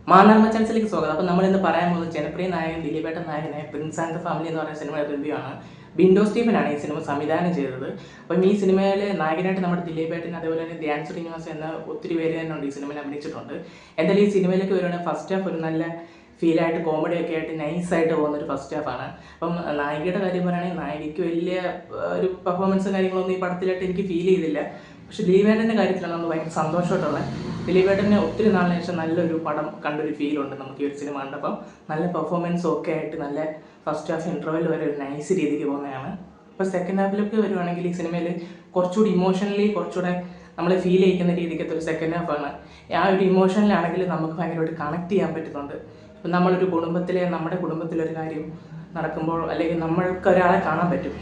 മാനാർമ ചാൻസിലേക്ക് സ്വാഗതം. അപ്പോൾ നമ്മളിന്ന് പറയാൻ പോകുന്നത് ജനപ്രിയ നായകൻ ദിലീപേട്ടൻ നായകനെ പ്രിൻസ് ആൻഡ് ദ ഫാമിലി എന്ന് പറയുന്ന സിനിമയുടെ റിവ്യൂ ആണ്. ബിൻഡോ സ്റ്റീഫനാണ് ഈ സിനിമ സംവിധാനം ചെയ്തത്. അപ്പം ഈ സിനിമയിലെ നായകനായിട്ട് നമ്മുടെ ദിലീപേട്ടൻ, അതേപോലെ തന്നെ ധ്യാൻ ശ്രീനിവാസ് എന്ന ഒത്തിരി പേര് തന്നെ ഉണ്ട് ഈ സിനിമയിൽ അഭിനയിച്ചിട്ടുണ്ട്. എന്തായാലും ഈ സിനിമയിലേക്ക് വരുവാണെങ്കിൽ ഫസ്റ്റ് ഹാഫ് ഒരു നല്ല ഫീലായിട്ട് കോമഡിയൊക്കെ ആയിട്ട് നൈസായിട്ട് പോകുന്നൊരു ഫസ്റ്റ് ഹാഫാണ്. അപ്പം നായികയുടെ കാര്യം പറയുകയാണെങ്കിൽ നായികയ്ക്ക് വലിയ ഒരു പെർഫോമൻസ് കാര്യങ്ങളൊന്നും ഈ പടത്തിലായിട്ട് എനിക്ക് ഫീൽ ചെയ്തില്ല. പക്ഷേ ദിലീപേട്ടൻ്റെ കാര്യത്തിലാണ് നമുക്ക് ഭയങ്കര സന്തോഷമായിട്ടുള്ളത്. ദിലീപേട്ടനെ ഒത്തിരി നാളിന് ശേഷം നല്ലൊരു പടം കണ്ടൊരു ഫീലുണ്ട് നമുക്ക് ഈ ഒരു സിനിമ കണ്ടപ്പം. നല്ല പെർഫോമൻസും ഒക്കെ ആയിട്ട് നല്ല ഫസ്റ്റ് ഹാഫ് ഇൻ്റർവെൽ വരെ ഒരു നൈസ് രീതിക്ക് പോകുന്നതാണ്. ഇപ്പോൾ സെക്കൻഡ് ഹാഫിലൊക്കെ വരുവാണെങ്കിൽ ഈ സിനിമയിൽ കുറച്ചുകൂടി ഇമോഷണലി കുറച്ചുകൂടെ നമ്മളെ ഫീൽ ചെയ്യിക്കുന്ന രീതിക്കത്തെ ഒരു സെക്കൻഡ് ഹാഫാണ്. ആ ഒരു ഇമോഷനിലാണെങ്കിൽ നമുക്ക് ഭയങ്കരമായിട്ട് കണക്ട് ചെയ്യാൻ പറ്റുന്നുണ്ട്. ഇപ്പം നമ്മുടെ കുടുംബത്തിലൊരു കാര്യം നടക്കുമ്പോൾ അല്ലെങ്കിൽ നമ്മൾക്ക് ഒരാളെ കാണാൻ പറ്റും.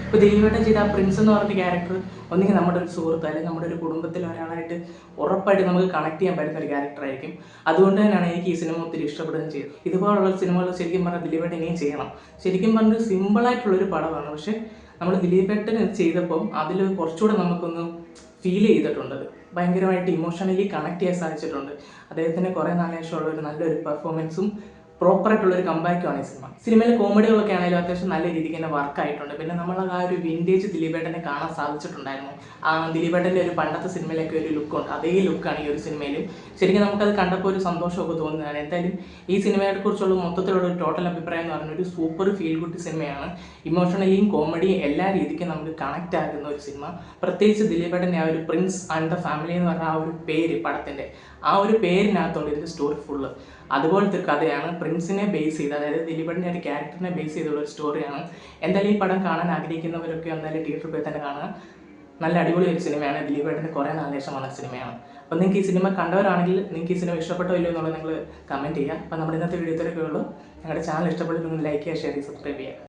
ഇപ്പോൾ ദിലീപേട്ടൻ ചെയ്ത ആ പ്രിൻസ് എന്ന് പറഞ്ഞ ക്യാരക്ടർ ഒന്നെങ്കിൽ നമ്മുടെ ഒരു സുഹൃത്ത് അല്ലെങ്കിൽ നമ്മുടെ ഒരു കുടുംബത്തിലെ ഒരാളായിട്ട് ഉറപ്പായിട്ട് നമുക്ക് കണക്ട് ചെയ്യാൻ പറ്റുന്ന ഒരു ക്യാരക്ടറായിരിക്കും. അതുകൊണ്ട് തന്നെയാണ് എനിക്ക് ഈ സിനിമ ഒത്തിരി ഇഷ്ടപ്പെടുകയും ചെയ്തത്. ഇതുപോലുള്ള സിനിമകൾ ശരിക്കും പറഞ്ഞാൽ ദിലീപേട്ടൻ ഇനിയും ചെയ്യണം. ശരിക്കും പറഞ്ഞാൽ സിമ്പിളായിട്ടുള്ളൊരു പടമാണ്, പക്ഷേ നമ്മൾ ദിലീപേട്ടൻ ഇത് ചെയ്തപ്പം അതിൽ കുറച്ചുകൂടെ നമുക്കൊന്ന് ഫീൽ ചെയ്തിട്ടുണ്ട്. ഭയങ്കരമായിട്ട് ഇമോഷണലി കണക്ട് ചെയ്യാൻ സാധിച്ചിട്ടുണ്ട്. അദ്ദേഹത്തിന് കുറേ നാളിന് ശേഷമുള്ള ഒരു നല്ലൊരു പെർഫോമൻസും പ്രോപ്പറായിട്ടുള്ളൊരു കമ്പാക്കുമാണ് ഈ സിനിമയിൽ കോമഡികളൊക്കെ ആണെങ്കിലും അത്യാവശ്യം നല്ല രീതിക്ക് തന്നെ വർക്കായിട്ടുണ്ട്. പിന്നെ നമ്മൾ ആ ഒരു വിൻറ്റേജ് ദിലീപേട്ടനെ കാണാൻ സാധിച്ചിട്ടുണ്ടായിരുന്നു. ആ ദിലീപേട്ടൻ്റെ ഒരു പണ്ടത്തെ സിനിമയിലൊക്കെ ഒരു ലുക്കുണ്ട്, അതേ ലുക്കാണ് ഈ ഒരു സിനിമയിലും. ശരിക്കും നമുക്കത് കണ്ടപ്പോൾ ഒരു സന്തോഷമൊക്കെ തോന്നുന്നതാണ്. എന്തായാലും ഈ സിനിമയെക്കുറിച്ചുള്ള മൊത്തത്തിലുള്ള ഒരു ടോട്ടൽ അഭിപ്രായം എന്ന് പറഞ്ഞാൽ ഒരു സൂപ്പർ ഫീൽ ഗുഡ് സിനിമയാണ്. ഇമോഷണലിയും കോമഡിയും എല്ലാ രീതിക്കും നമുക്ക് കണക്റ്റ് ആകുന്ന ഒരു സിനിമ. പ്രത്യേകിച്ച് ദിലീപേട്ടൻ്റെ ആ ഒരു പ്രിൻസ് ആൻഡ് ദ ഫാമിലി എന്ന് പറഞ്ഞ ആ ഒരു പേര്, പടത്തിൻ്റെ ആ ഒരു പേരിനകത്തുണ്ട് ഇതിൻ്റെ സ്റ്റോറി ഫുള്ള്. അതുപോലത്തെ ഒരു കഥയാണ്. പ്രിൻസിനെ ബേസ് ചെയ്ത്, അതായത് ദിലീപേട്ടൻ്റെ ഒരു ക്യാരക്ടറിനെ ബേസ് ചെയ്തുള്ള ഒരു സ്റ്റോറിയാണ്. എന്തായാലും ഈ പടം കാണാൻ ആഗ്രഹിക്കുന്നവരൊക്കെ എന്തായാലും തിയേറ്ററിൽ പോയി തന്നെ കാണുക. നല്ല അടിപൊളി ഒരു സിനിമയാണ്. ദിലീപേട്ടന് കുറേ നാളിന് ശേഷം വന്ന സിനിമയാണ്. അപ്പോൾ നിങ്ങൾക്ക് ഈ സിനിമ കണ്ടവരാണെങ്കിൽ നിങ്ങൾക്ക് ഈ സിനിമ ഇഷ്ടപ്പെട്ടോ ഇല്ലയോ എന്നുള്ളത് നിങ്ങൾ കമൻറ്റ് ചെയ്യുക. അപ്പോൾ നമ്മുടെ ഇന്നത്തെ വീഡിയോ ഇത്രയൊക്കെ ഉള്ളൂ. ഞങ്ങളുടെ ചാനൽ ഇഷ്ടപ്പെട്ടിട്ടുണ്ടെങ്കിൽ ലൈക്ക് ചെയ്യുക, ഷെയർ ചെയ്യുക, സബ്സ്ക്രൈബ് ചെയ്യുക.